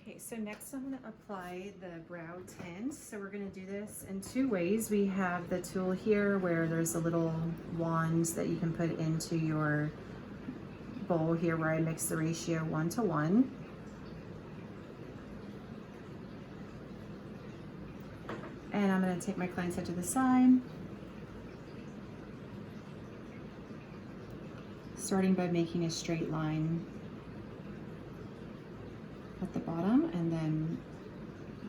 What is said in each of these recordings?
Okay, so next I'm going to apply the brow tint. So we're going to do this in two ways. We have the tool here where there's a little wand that you can put into your bowl here where I mix the ratio 1:1. And I'm going to take my client's head to the side, starting by making a straight line at the bottom and then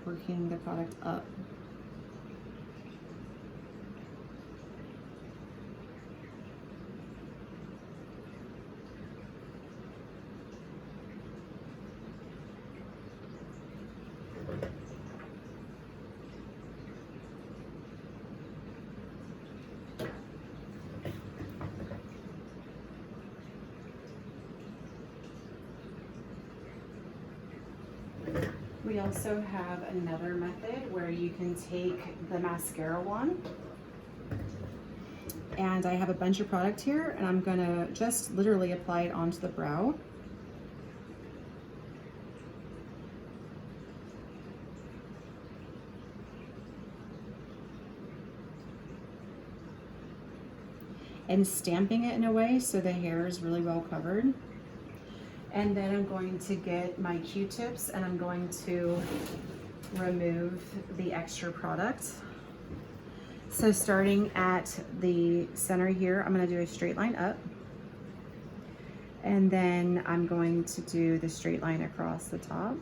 working the product up. We also have another method where you can take the mascara wand, and I have a bunch of product here and I'm gonna just literally apply it onto the brow. And stamping it in a way so the hair is really well covered. And then I'm going to get my Q-tips and I'm going to remove the extra product. So starting at the center here, I'm going to do a straight line up. And then I'm going to do the straight line across the top.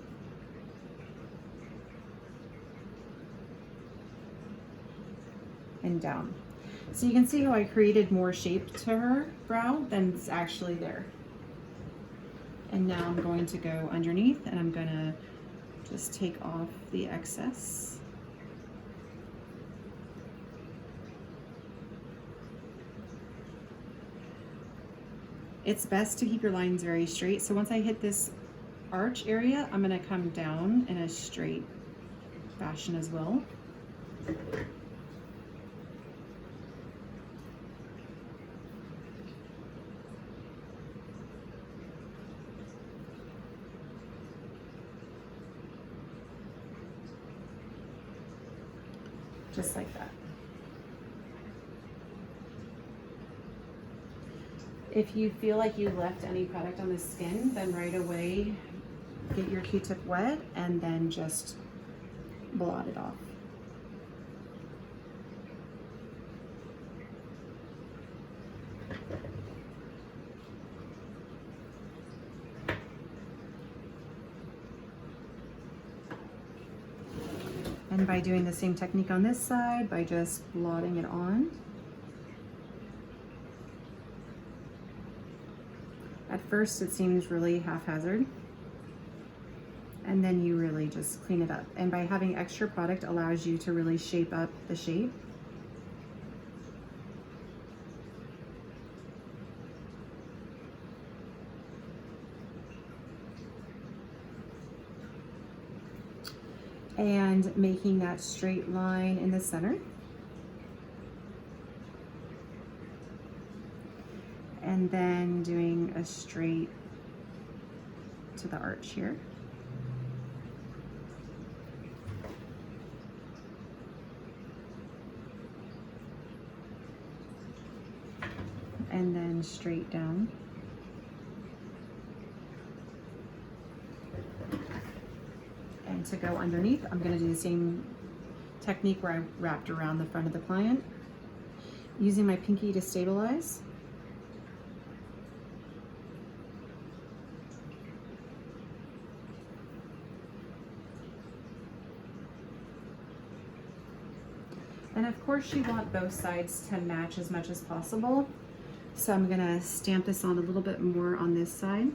And down. So you can see how I created more shape to her brow than it's actually there. And now I'm going to go underneath and I'm going to just take off the excess. It's best to keep your lines very straight. So once I hit this arch area, I'm going to come down in a straight fashion as well. Just like that. If you feel like you left any product on the skin, then right away get your Q-tip wet and then just blot it off. And by doing the same technique on this side, by just blotting it on. At first it seems really haphazard, and then you really just clean it up. And by having extra product allows you to really shape up the shape. And making that straight line in the center. And then doing a straight to the arch here. And then straight down. And to go underneath, I'm going to do the same technique where I wrapped around the front of the client, using my pinky to stabilize. And of course you want both sides to match as much as possible. So I'm gonna stamp this on a little bit more on this side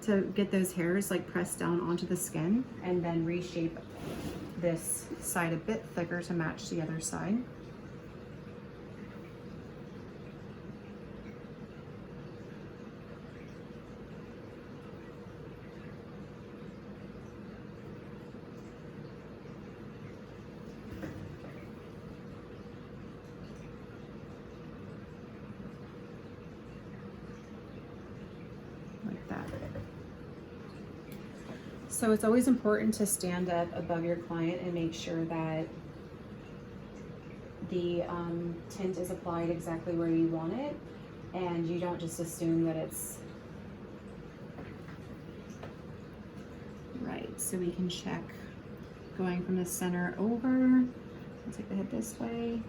to get those hairs like pressed down onto the skin, and then reshape this side a bit thicker to match the other side. So it's always important to stand up above your client and make sure that the tint is applied exactly where you want it, and you don't just assume that it's right. So we can check going from the center over. I'll take the head this way.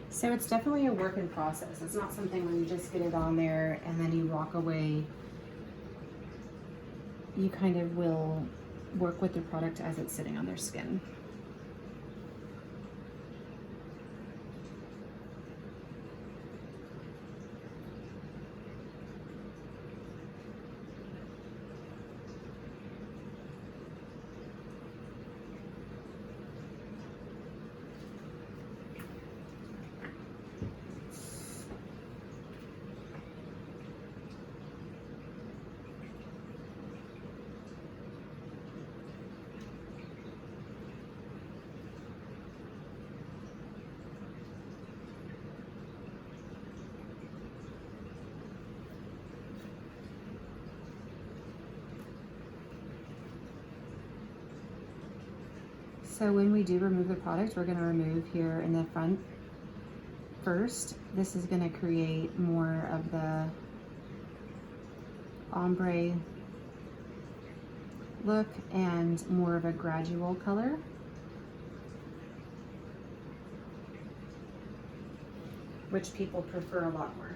So it's definitely a work in process. It's not something where you just get it on there and then you walk away. You kind of will work with the product as it's sitting on their skin. So when we do remove the product, we're going to remove here in the front first. This is going to create more of the ombre look and more of a gradual color. Which people prefer a lot more.